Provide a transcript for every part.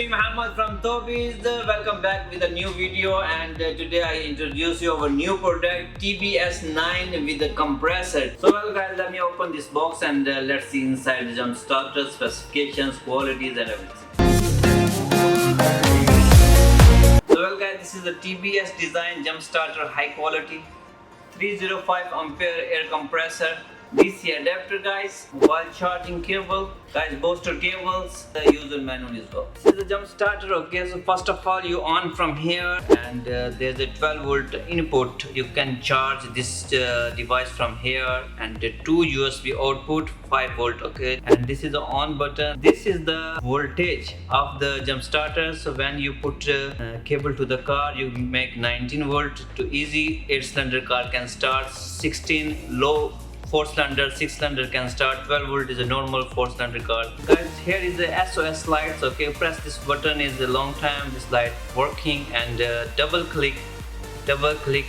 me Muhammad from TBS. Welcome back with a new video, and today I introduce you our new product TBS 9 with a compressor. So well guys, let me open this box and let's see inside the Jumpstarter specifications, qualities and everything. So well guys, this is the TBS design Jumpstarter high quality 305 ampere air compressor, DC adapter guys, mobile charging cable guys, booster cables, the user manual as well. This is the Jumpstarter. Okay, so first of all you on from here, and there's a 12 volt input. You can charge this device from here, and the 2 USB output 5 volt. Okay, and this is the on button. This is the voltage of the Jumpstarter. So when you put cable to the car, you make 19 volt to easy 8-cylinder car can start, 16 low 4-cylinder, 6-cylinder can start, 12 volt is a normal 4-cylinder car. Guys, here is the SOS lights. Okay, press this button is a long time this light working, and double click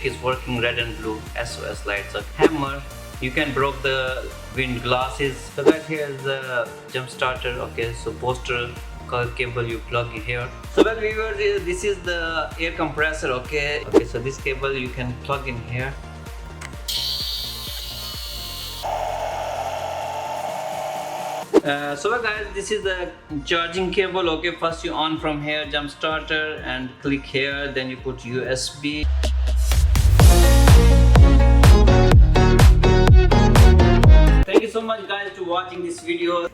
is working red and blue SOS lights. So hammer, you can broke the wind glasses. So guys, here is the Jumpstarter. Okay, so booster cable you plug in here. So well viewers, this is the air compressor. Okay, so this cable you can plug in here. So guys, this is the charging cable. Okay, first you on from here Jumpstarter and click here, then you put USB. Thank you so much guys to watching this video.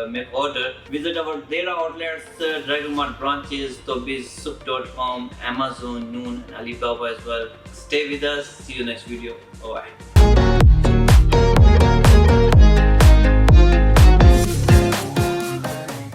Make order, visit our data outlets, Dragonmart branches, TBS.com, Amazon, Noon and Alibaba as well. Stay with us. See you next video. Bye.